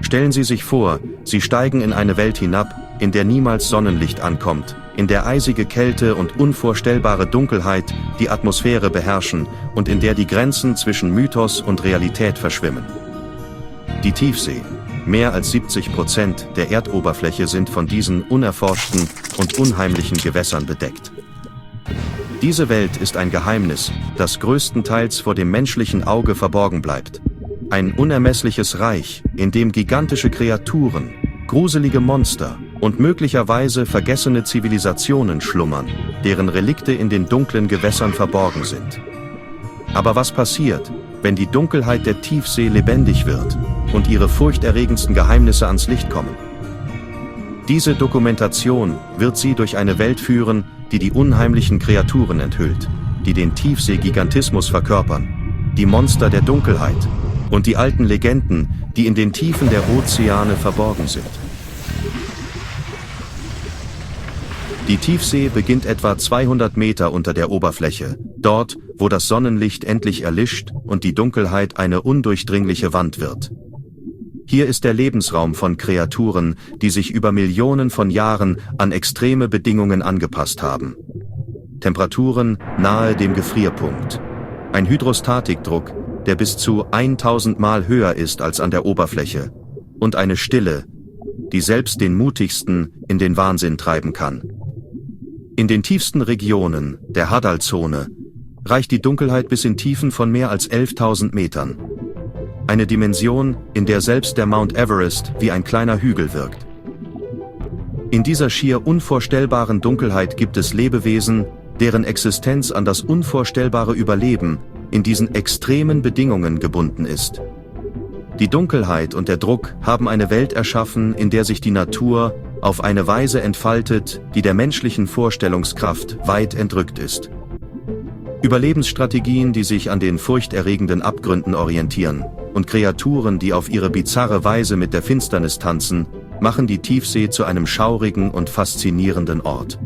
Stellen Sie sich vor, Sie steigen in eine Welt hinab, in der niemals Sonnenlicht ankommt, in der eisige Kälte und unvorstellbare Dunkelheit die Atmosphäre beherrschen und in der die Grenzen zwischen Mythos und Realität verschwimmen. Die Tiefsee. Mehr als 70% der Erdoberfläche sind von diesen unerforschten und unheimlichen Gewässern bedeckt. Diese Welt ist ein Geheimnis, das größtenteils vor dem menschlichen Auge verborgen bleibt. Ein unermessliches Reich, in dem gigantische Kreaturen, gruselige Monster und möglicherweise vergessene Zivilisationen schlummern, deren Relikte in den dunklen Gewässern verborgen sind. Aber was passiert, wenn die Dunkelheit der Tiefsee lebendig wird und ihre furchterregendsten Geheimnisse ans Licht kommen? Diese Dokumentation wird Sie durch eine Welt führen, die die unheimlichen Kreaturen enthüllt, die den Tiefseegigantismus verkörpern, die Monster der Dunkelheit und die alten Legenden, die in den Tiefen der Ozeane verborgen sind. Die Tiefsee beginnt etwa 200 Meter unter der Oberfläche, dort, wo das Sonnenlicht endlich erlischt und die Dunkelheit eine undurchdringliche Wand wird. Hier ist der Lebensraum von Kreaturen, die sich über Millionen von Jahren an extreme Bedingungen angepasst haben. Temperaturen nahe dem Gefrierpunkt. Ein Hydrostatikdruck, der bis zu 1000 Mal höher ist als an der Oberfläche. Und eine Stille, die selbst den Mutigsten in den Wahnsinn treiben kann. In den tiefsten Regionen, der Hadal-Zone, reicht die Dunkelheit bis in Tiefen von mehr als 11.000 Metern. Eine Dimension, in der selbst der Mount Everest wie ein kleiner Hügel wirkt. In dieser schier unvorstellbaren Dunkelheit gibt es Lebewesen, deren Existenz an das unvorstellbare Überleben in diesen extremen Bedingungen gebunden ist. Die Dunkelheit und der Druck haben eine Welt erschaffen, in der sich die Natur auf eine Weise entfaltet, die der menschlichen Vorstellungskraft weit entrückt ist. Überlebensstrategien, die sich an den furchterregenden Abgründen orientieren, und Kreaturen, die auf ihre bizarre Weise mit der Finsternis tanzen, machen die Tiefsee zu einem schaurigen und faszinierenden Ort.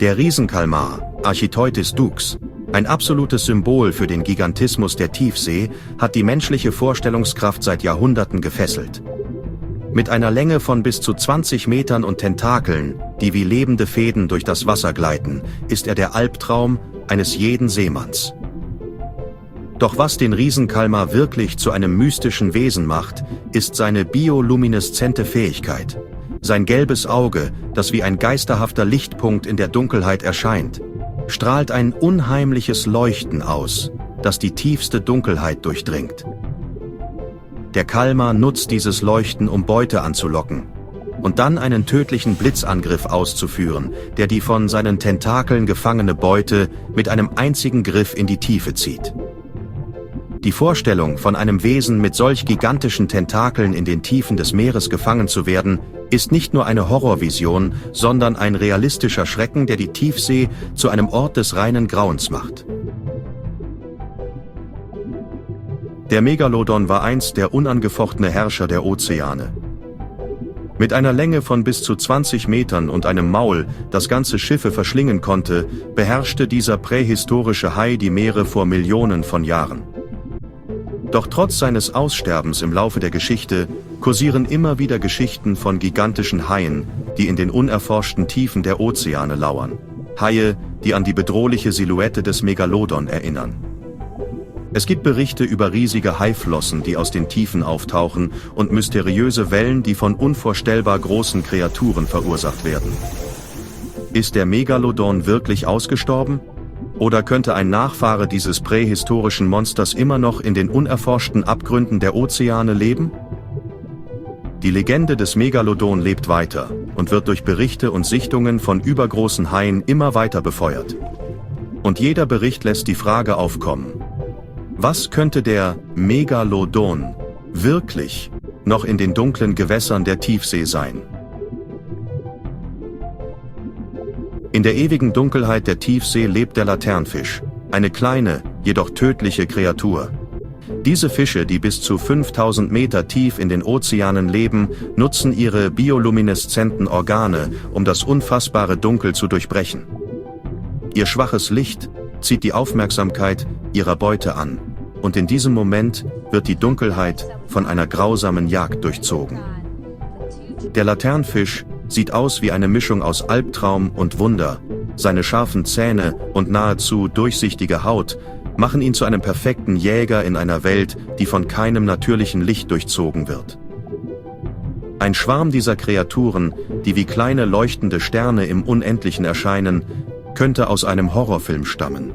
Der Riesenkalmar, Architeuthis dux, ein absolutes Symbol für den Gigantismus der Tiefsee, hat die menschliche Vorstellungskraft seit Jahrhunderten gefesselt. Mit einer Länge von bis zu 20 Metern und Tentakeln, die wie lebende Fäden durch das Wasser gleiten, ist er der Albtraum eines jeden Seemanns. Doch was den Riesenkalmar wirklich zu einem mystischen Wesen macht, ist seine biolumineszente Fähigkeit. Sein gelbes Auge, das wie ein geisterhafter Lichtpunkt in der Dunkelheit erscheint, strahlt ein unheimliches Leuchten aus, das die tiefste Dunkelheit durchdringt. Der Kalmar nutzt dieses Leuchten, um Beute anzulocken und dann einen tödlichen Blitzangriff auszuführen, der die von seinen Tentakeln gefangene Beute mit einem einzigen Griff in die Tiefe zieht. Die Vorstellung, von einem Wesen mit solch gigantischen Tentakeln in den Tiefen des Meeres gefangen zu werden, ist nicht nur eine Horrorvision, sondern ein realistischer Schrecken, der die Tiefsee zu einem Ort des reinen Grauens macht. Der Megalodon war einst der unangefochtene Herrscher der Ozeane. Mit einer Länge von bis zu 20 Metern und einem Maul, das ganze Schiffe verschlingen konnte, beherrschte dieser prähistorische Hai die Meere vor Millionen von Jahren. Doch trotz seines Aussterbens im Laufe der Geschichte kursieren immer wieder Geschichten von gigantischen Haien, die in den unerforschten Tiefen der Ozeane lauern. Haie, die an die bedrohliche Silhouette des Megalodon erinnern. Es gibt Berichte über riesige Haiflossen, die aus den Tiefen auftauchen, und mysteriöse Wellen, die von unvorstellbar großen Kreaturen verursacht werden. Ist der Megalodon wirklich ausgestorben? Oder könnte ein Nachfahre dieses prähistorischen Monsters immer noch in den unerforschten Abgründen der Ozeane leben? Die Legende des Megalodon lebt weiter und wird durch Berichte und Sichtungen von übergroßen Haien immer weiter befeuert. Und jeder Bericht lässt die Frage aufkommen: Was könnte der Megalodon wirklich noch in den dunklen Gewässern der Tiefsee sein? In der ewigen Dunkelheit der Tiefsee lebt der Laternenfisch, eine kleine, jedoch tödliche Kreatur. Diese Fische, die bis zu 5000 Meter tief in den Ozeanen leben, nutzen ihre biolumineszenten Organe, um das unfassbare Dunkel zu durchbrechen. Ihr schwaches Licht zieht die Aufmerksamkeit ihrer Beute an, und in diesem Moment wird die Dunkelheit von einer grausamen Jagd durchzogen. Der Laternenfisch sieht aus wie eine Mischung aus Albtraum und Wunder. Seine scharfen Zähne und nahezu durchsichtige Haut machen ihn zu einem perfekten Jäger in einer Welt, die von keinem natürlichen Licht durchzogen wird. Ein Schwarm dieser Kreaturen, die wie kleine leuchtende Sterne im Unendlichen erscheinen, könnte aus einem Horrorfilm stammen.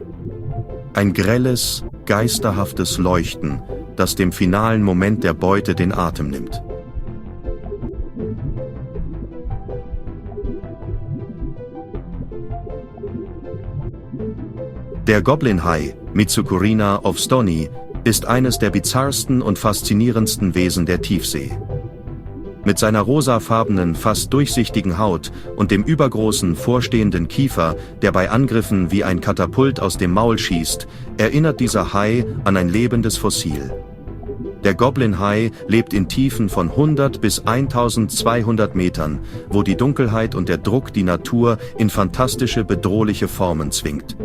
Ein grelles, geisterhaftes Leuchten, das dem finalen Moment der Beute den Atem nimmt. Der Goblin-Hai, Mitsukurina of Stony, ist eines der bizarrsten und faszinierendsten Wesen der Tiefsee. Mit seiner rosafarbenen, fast durchsichtigen Haut und dem übergroßen, vorstehenden Kiefer, der bei Angriffen wie ein Katapult aus dem Maul schießt, erinnert dieser Hai an ein lebendes Fossil. Der Goblin-Hai lebt in Tiefen von 100 bis 1200 Metern, wo die Dunkelheit und der Druck die Natur in fantastische, bedrohliche Formen zwingt.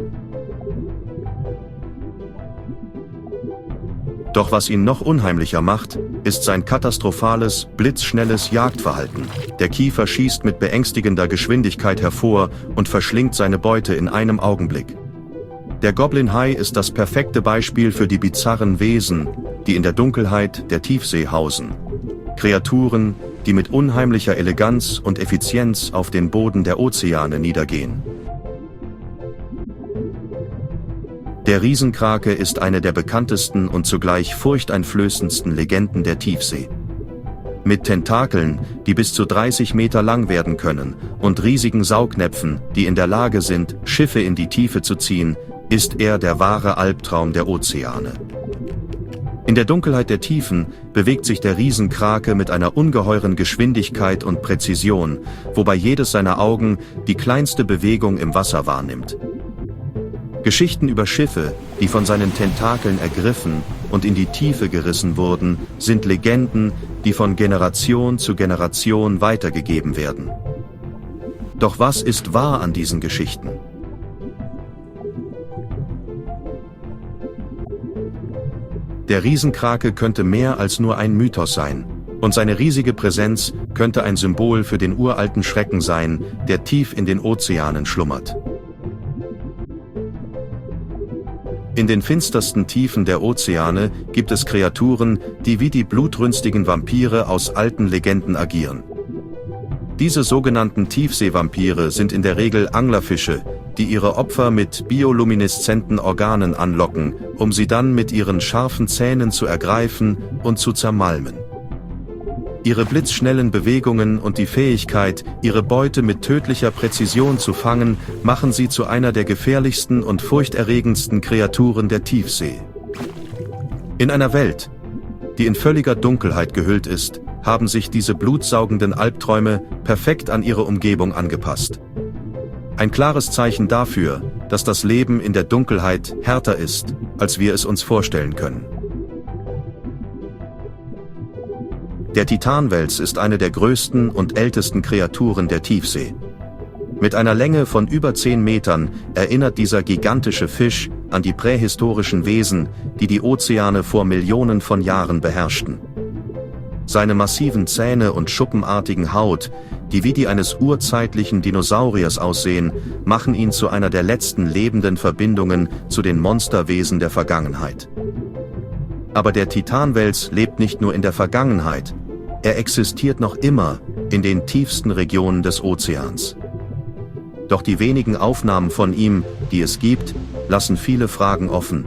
Doch was ihn noch unheimlicher macht, ist sein katastrophales, blitzschnelles Jagdverhalten. Der Kiefer schießt mit beängstigender Geschwindigkeit hervor und verschlingt seine Beute in einem Augenblick. Der Goblin-Hai ist das perfekte Beispiel für die bizarren Wesen, die in der Dunkelheit der Tiefsee hausen. Kreaturen, die mit unheimlicher Eleganz und Effizienz auf den Boden der Ozeane niedergehen. Der Riesenkrake ist eine der bekanntesten und zugleich furchteinflößendsten Legenden der Tiefsee. Mit Tentakeln, die bis zu 30 Meter lang werden können, und riesigen Saugnäpfen, die in der Lage sind, Schiffe in die Tiefe zu ziehen, ist er der wahre Albtraum der Ozeane. In der Dunkelheit der Tiefen bewegt sich der Riesenkrake mit einer ungeheuren Geschwindigkeit und Präzision, wobei jedes seiner Augen die kleinste Bewegung im Wasser wahrnimmt. Geschichten über Schiffe, die von seinen Tentakeln ergriffen und in die Tiefe gerissen wurden, sind Legenden, die von Generation zu Generation weitergegeben werden. Doch was ist wahr an diesen Geschichten? Der Riesenkrake könnte mehr als nur ein Mythos sein, und seine riesige Präsenz könnte ein Symbol für den uralten Schrecken sein, der tief in den Ozeanen schlummert. In den finstersten Tiefen der Ozeane gibt es Kreaturen, die wie die blutrünstigen Vampire aus alten Legenden agieren. Diese sogenannten Tiefseevampire sind in der Regel Anglerfische, die ihre Opfer mit biolumineszenten Organen anlocken, um sie dann mit ihren scharfen Zähnen zu ergreifen und zu zermalmen. Ihre blitzschnellen Bewegungen und die Fähigkeit, ihre Beute mit tödlicher Präzision zu fangen, machen sie zu einer der gefährlichsten und furchterregendsten Kreaturen der Tiefsee. In einer Welt, die in völliger Dunkelheit gehüllt ist, haben sich diese blutsaugenden Albträume perfekt an ihre Umgebung angepasst. Ein klares Zeichen dafür, dass das Leben in der Dunkelheit härter ist, als wir es uns vorstellen können. Der Titanwels ist eine der größten und ältesten Kreaturen der Tiefsee. Mit einer Länge von über 10 Metern erinnert dieser gigantische Fisch an die prähistorischen Wesen, die die Ozeane vor Millionen von Jahren beherrschten. Seine massiven Zähne und schuppenartigen Haut, die wie die eines urzeitlichen Dinosauriers aussehen, machen ihn zu einer der letzten lebenden Verbindungen zu den Monsterwesen der Vergangenheit. Aber der Titanwels lebt nicht nur in der Vergangenheit, er existiert noch immer in den tiefsten Regionen des Ozeans. Doch die wenigen Aufnahmen von ihm, die es gibt, lassen viele Fragen offen.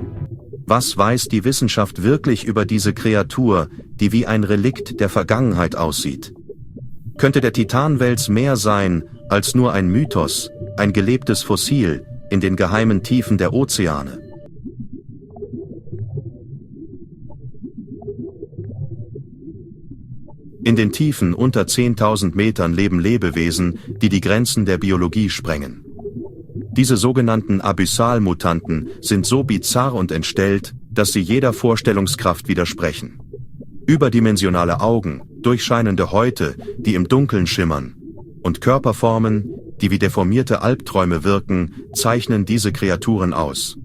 Was weiß die Wissenschaft wirklich über diese Kreatur, die wie ein Relikt der Vergangenheit aussieht? Könnte der Titanwels mehr sein als nur ein Mythos, ein gelebtes Fossil in den geheimen Tiefen der Ozeane? In den Tiefen unter 10.000 Metern leben Lebewesen, die die Grenzen der Biologie sprengen. Diese sogenannten Abyssalmutanten sind so bizarr und entstellt, dass sie jeder Vorstellungskraft widersprechen. Überdimensionale Augen, durchscheinende Häute, die im Dunkeln schimmern, und Körperformen, die wie deformierte Albträume wirken, zeichnen diese Kreaturen aus.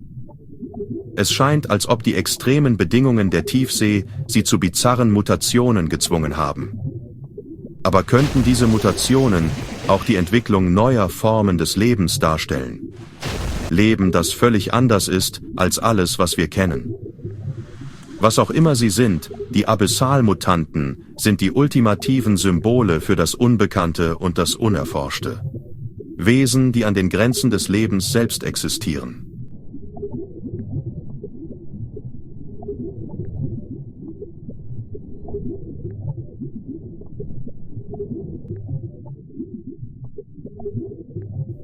Es scheint, als ob die extremen Bedingungen der Tiefsee sie zu bizarren Mutationen gezwungen haben. Aber könnten diese Mutationen auch die Entwicklung neuer Formen des Lebens darstellen? Leben, das völlig anders ist als alles, was wir kennen. Was auch immer sie sind, die Abyssalmutanten sind die ultimativen Symbole für das Unbekannte und das Unerforschte. Wesen, die an den Grenzen des Lebens selbst existieren.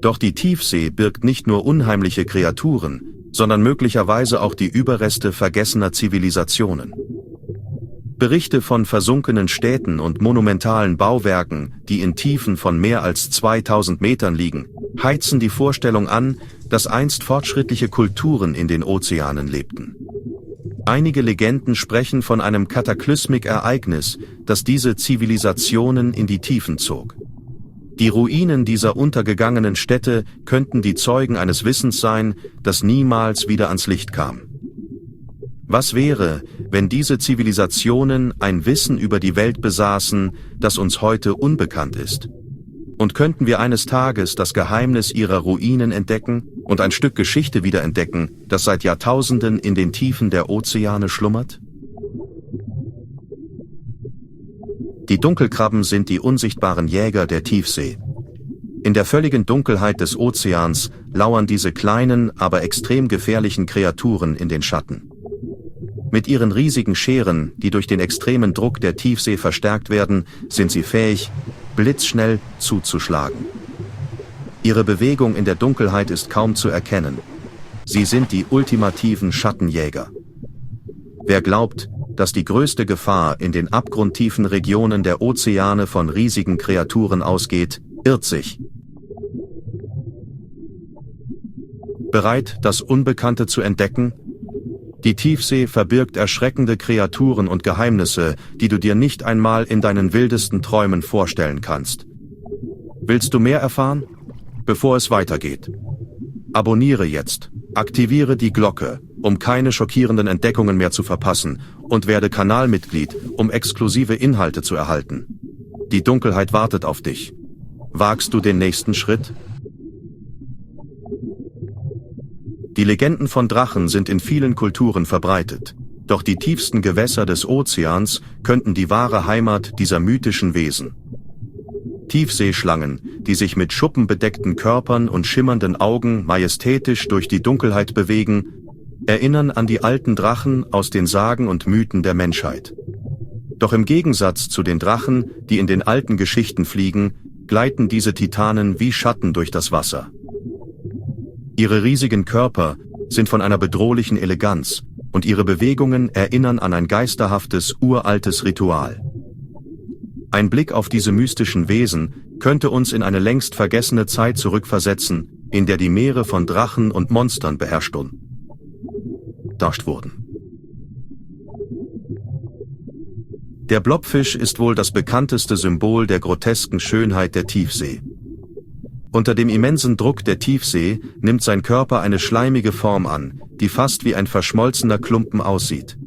Doch die Tiefsee birgt nicht nur unheimliche Kreaturen, sondern möglicherweise auch die Überreste vergessener Zivilisationen. Berichte von versunkenen Städten und monumentalen Bauwerken, die in Tiefen von mehr als 2000 Metern liegen, heizen die Vorstellung an, dass einst fortschrittliche Kulturen in den Ozeanen lebten. Einige Legenden sprechen von einem Kataklysmik-Ereignis, das diese Zivilisationen in die Tiefen zog. Die Ruinen dieser untergegangenen Städte könnten die Zeugen eines Wissens sein, das niemals wieder ans Licht kam. Was wäre, wenn diese Zivilisationen ein Wissen über die Welt besaßen, das uns heute unbekannt ist? Und könnten wir eines Tages das Geheimnis ihrer Ruinen entdecken und ein Stück Geschichte wiederentdecken, das seit Jahrtausenden in den Tiefen der Ozeane schlummert? Die Dunkelkrabben sind die unsichtbaren Jäger der Tiefsee. In der völligen Dunkelheit des Ozeans lauern diese kleinen, aber extrem gefährlichen Kreaturen in den Schatten. Mit ihren riesigen Scheren, die durch den extremen Druck der Tiefsee verstärkt werden, sind sie fähig, blitzschnell zuzuschlagen. Ihre Bewegung in der Dunkelheit ist kaum zu erkennen. Sie sind die ultimativen Schattenjäger. Wer glaubt, dass die größte Gefahr in den abgrundtiefen Regionen der Ozeane von riesigen Kreaturen ausgeht, irrt sich. Bereit, das Unbekannte zu entdecken? Die Tiefsee verbirgt erschreckende Kreaturen und Geheimnisse, die du dir nicht einmal in deinen wildesten Träumen vorstellen kannst. Willst du mehr erfahren? Bevor es weitergeht. Abonniere jetzt, aktiviere die Glocke, um keine schockierenden Entdeckungen mehr zu verpassen, und werde Kanalmitglied, um exklusive Inhalte zu erhalten. Die Dunkelheit wartet auf dich. Wagst du den nächsten Schritt? Die Legenden von Drachen sind in vielen Kulturen verbreitet, doch die tiefsten Gewässer des Ozeans könnten die wahre Heimat dieser mythischen Wesen. Tiefseeschlangen, die sich mit schuppenbedeckten Körpern und schimmernden Augen majestätisch durch die Dunkelheit bewegen, erinnern an die alten Drachen aus den Sagen und Mythen der Menschheit. Doch im Gegensatz zu den Drachen, die in den alten Geschichten fliegen, gleiten diese Titanen wie Schatten durch das Wasser. Ihre riesigen Körper sind von einer bedrohlichen Eleganz und ihre Bewegungen erinnern an ein geisterhaftes, uraltes Ritual. Ein Blick auf diese mystischen Wesen könnte uns in eine längst vergessene Zeit zurückversetzen, in der die Meere von Drachen und Monstern beherrscht wurden. Der Blobfisch ist wohl das bekannteste Symbol der grotesken Schönheit der Tiefsee. Unter dem immensen Druck der Tiefsee nimmt sein Körper eine schleimige Form an, die fast wie ein verschmolzener Klumpen aussieht.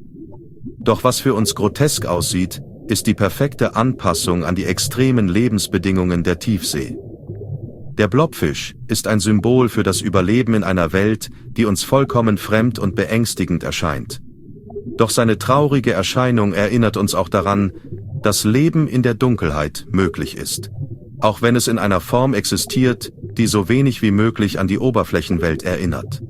Doch was für uns grotesk aussieht, ist die perfekte Anpassung an die extremen Lebensbedingungen der Tiefsee. Der Blobfisch ist ein Symbol für das Überleben in einer Welt, die uns vollkommen fremd und beängstigend erscheint. Doch seine traurige Erscheinung erinnert uns auch daran, dass Leben in der Dunkelheit möglich ist, auch wenn es in einer Form existiert, die so wenig wie möglich an die Oberflächenwelt erinnert.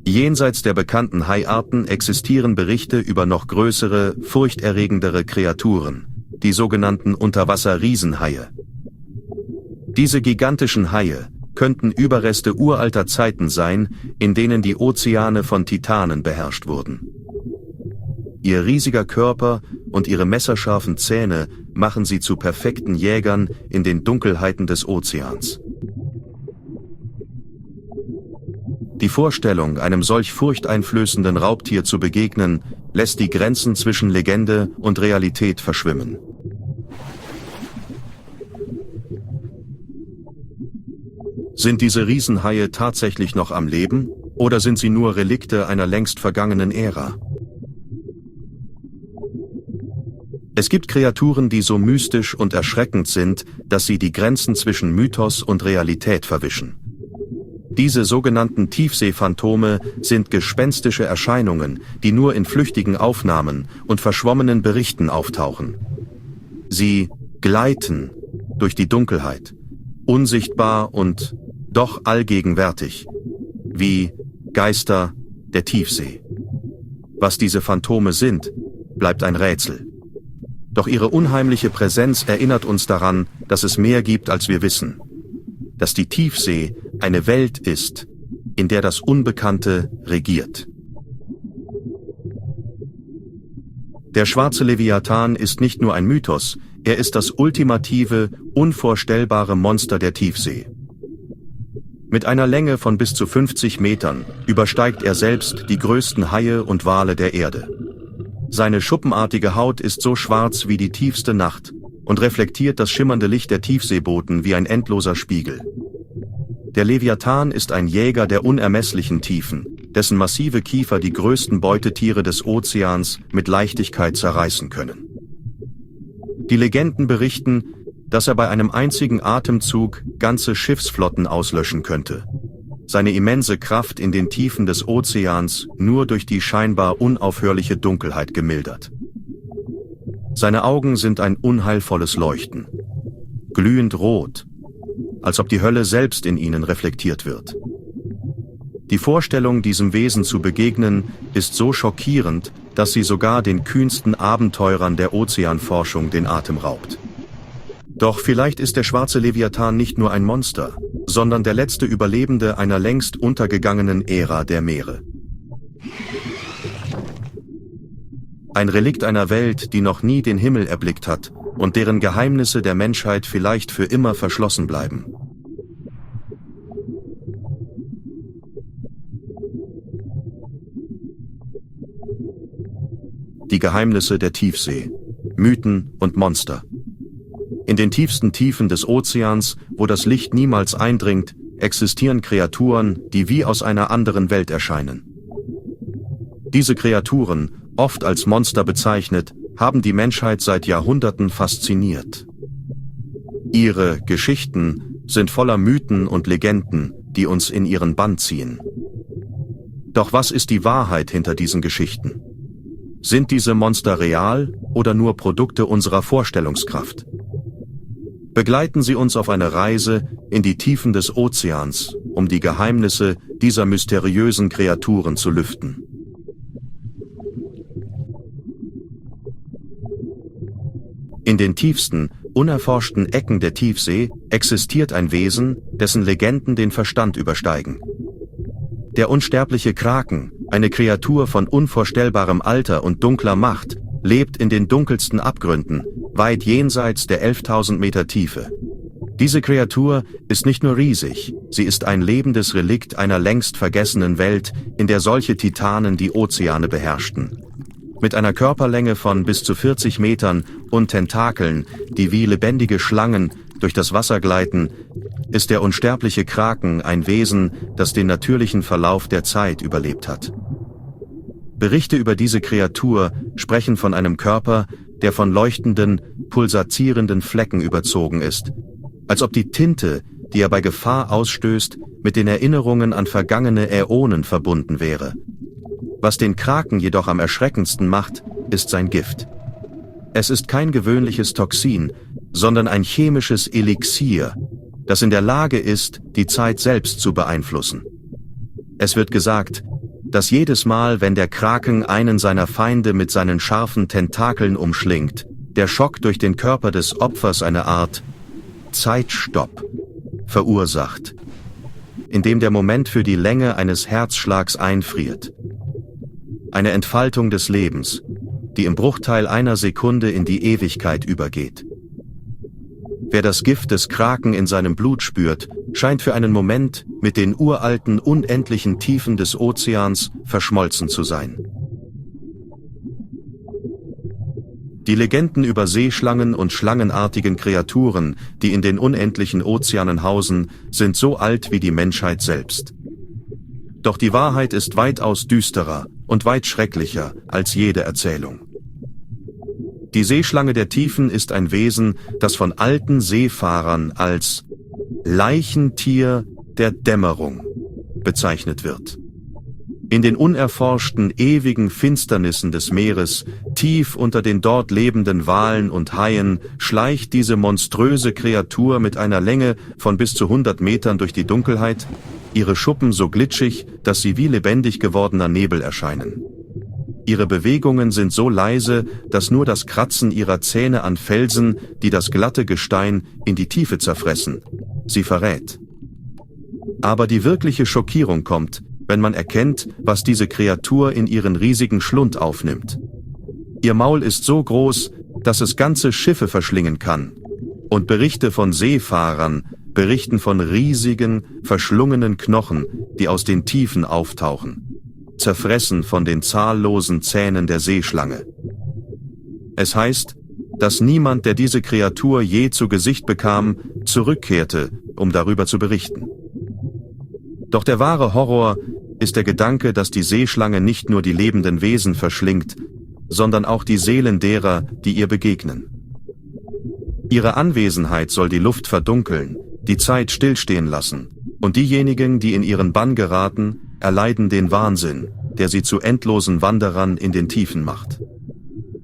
Jenseits der bekannten Haiarten existieren Berichte über noch größere, furchterregendere Kreaturen, die sogenannten Unterwasser-Riesenhaie. Diese gigantischen Haie könnten Überreste uralter Zeiten sein, in denen die Ozeane von Titanen beherrscht wurden. Ihr riesiger Körper und ihre messerscharfen Zähne machen sie zu perfekten Jägern in den Dunkelheiten des Ozeans. Die Vorstellung, einem solch furchteinflößenden Raubtier zu begegnen, lässt die Grenzen zwischen Legende und Realität verschwimmen. Sind diese Riesenhaie tatsächlich noch am Leben oder sind sie nur Relikte einer längst vergangenen Ära? Es gibt Kreaturen, die so mystisch und erschreckend sind, dass sie die Grenzen zwischen Mythos und Realität verwischen. Diese sogenannten Tiefseephantome sind gespenstische Erscheinungen, die nur in flüchtigen Aufnahmen und verschwommenen Berichten auftauchen. Sie gleiten durch die Dunkelheit, unsichtbar und doch allgegenwärtig, wie Geister der Tiefsee. Was diese Phantome sind, bleibt ein Rätsel. Doch ihre unheimliche Präsenz erinnert uns daran, dass es mehr gibt, als wir wissen. Dass die Tiefsee eine Welt ist, in der das Unbekannte regiert. Der schwarze Leviathan ist nicht nur ein Mythos, er ist das ultimative, unvorstellbare Monster der Tiefsee. Mit einer Länge von bis zu 50 Metern übersteigt er selbst die größten Haie und Wale der Erde. Seine schuppenartige Haut ist so schwarz wie die tiefste Nacht und reflektiert das schimmernde Licht der Tiefseeboten wie ein endloser Spiegel. Der Leviathan ist ein Jäger der unermesslichen Tiefen, dessen massive Kiefer die größten Beutetiere des Ozeans mit Leichtigkeit zerreißen können. Die Legenden berichten, dass er bei einem einzigen Atemzug ganze Schiffsflotten auslöschen könnte. Seine immense Kraft in den Tiefen des Ozeans nur durch die scheinbar unaufhörliche Dunkelheit gemildert. Seine Augen sind ein unheilvolles Leuchten, glühend rot, als ob die Hölle selbst in ihnen reflektiert wird. Die Vorstellung, diesem Wesen zu begegnen, ist so schockierend, dass sie sogar den kühnsten Abenteurern der Ozeanforschung den Atem raubt. Doch vielleicht ist der schwarze Leviathan nicht nur ein Monster, sondern der letzte Überlebende einer längst untergegangenen Ära der Meere. Ein Relikt einer Welt, die noch nie den Himmel erblickt hat und deren Geheimnisse der Menschheit vielleicht für immer verschlossen bleiben. Die Geheimnisse der Tiefsee, Mythen und Monster. In den tiefsten Tiefen des Ozeans, wo das Licht niemals eindringt, existieren Kreaturen, die wie aus einer anderen Welt erscheinen. Diese Kreaturen, oft als Monster bezeichnet, haben die Menschheit seit Jahrhunderten fasziniert. Ihre Geschichten sind voller Mythen und Legenden, die uns in ihren Bann ziehen. Doch was ist die Wahrheit hinter diesen Geschichten? Sind diese Monster real oder nur Produkte unserer Vorstellungskraft? Begleiten Sie uns auf eine Reise in die Tiefen des Ozeans, um die Geheimnisse dieser mysteriösen Kreaturen zu lüften. In den tiefsten, unerforschten Ecken der Tiefsee existiert ein Wesen, dessen Legenden den Verstand übersteigen. Der unsterbliche Kraken, eine Kreatur von unvorstellbarem Alter und dunkler Macht, lebt in den dunkelsten Abgründen, weit jenseits der 11.000 Meter Tiefe. Diese Kreatur ist nicht nur riesig, sie ist ein lebendes Relikt einer längst vergessenen Welt, in der solche Titanen die Ozeane beherrschten. Mit einer Körperlänge von bis zu 40 Metern und Tentakeln, die wie lebendige Schlangen durch das Wasser gleiten, ist der unsterbliche Kraken ein Wesen, das den natürlichen Verlauf der Zeit überlebt hat. Berichte über diese Kreatur sprechen von einem Körper, der von leuchtenden, pulsierenden Flecken überzogen ist, als ob die Tinte, die er bei Gefahr ausstößt, mit den Erinnerungen an vergangene Äonen verbunden wäre. Was den Kraken jedoch am erschreckendsten macht, ist sein Gift. Es ist kein gewöhnliches Toxin, sondern ein chemisches Elixier, das in der Lage ist, die Zeit selbst zu beeinflussen. Es wird gesagt, dass jedes Mal, wenn der Kraken einen seiner Feinde mit seinen scharfen Tentakeln umschlingt, der Schock durch den Körper des Opfers eine Art Zeitstopp verursacht, in dem der Moment für die Länge eines Herzschlags einfriert. Eine Entfaltung des Lebens, die im Bruchteil einer Sekunde in die Ewigkeit übergeht. Wer das Gift des Kraken in seinem Blut spürt, scheint für einen Moment mit den uralten, unendlichen Tiefen des Ozeans verschmolzen zu sein. Die Legenden über Seeschlangen und schlangenartigen Kreaturen, die in den unendlichen Ozeanen hausen, sind so alt wie die Menschheit selbst. Doch die Wahrheit ist weitaus düsterer und weit schrecklicher als jede Erzählung. Die Seeschlange der Tiefen ist ein Wesen, das von alten Seefahrern als Leichentier der Dämmerung bezeichnet wird. In den unerforschten, ewigen Finsternissen des Meeres, tief unter den dort lebenden Walen und Haien, schleicht diese monströse Kreatur mit einer Länge von bis zu 100 Metern durch die Dunkelheit, ihre Schuppen so glitschig, dass sie wie lebendig gewordener Nebel erscheinen. Ihre Bewegungen sind so leise, dass nur das Kratzen ihrer Zähne an Felsen, die das glatte Gestein in die Tiefe zerfressen, sie verrät. Aber die wirkliche Schockierung kommt, wenn man erkennt, was diese Kreatur in ihren riesigen Schlund aufnimmt. Ihr Maul ist so groß, dass es ganze Schiffe verschlingen kann. Und Berichte von Seefahrern berichten von riesigen, verschlungenen Knochen, die aus den Tiefen auftauchen, zerfressen von den zahllosen Zähnen der Seeschlange. Es heißt, dass niemand, der diese Kreatur je zu Gesicht bekam, zurückkehrte, um darüber zu berichten. Doch der wahre Horror ist der Gedanke, dass die Seeschlange nicht nur die lebenden Wesen verschlingt, sondern auch die Seelen derer, die ihr begegnen. Ihre Anwesenheit soll die Luft verdunkeln, die Zeit stillstehen lassen, und diejenigen, die in ihren Bann geraten, erleiden den Wahnsinn, der sie zu endlosen Wanderern in den Tiefen macht.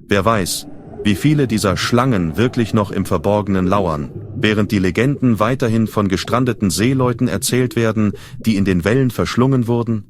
Wer weiß, wie viele dieser Schlangen wirklich noch im Verborgenen lauern, während die Legenden weiterhin von gestrandeten Seeleuten erzählt werden, die in den Wellen verschlungen wurden?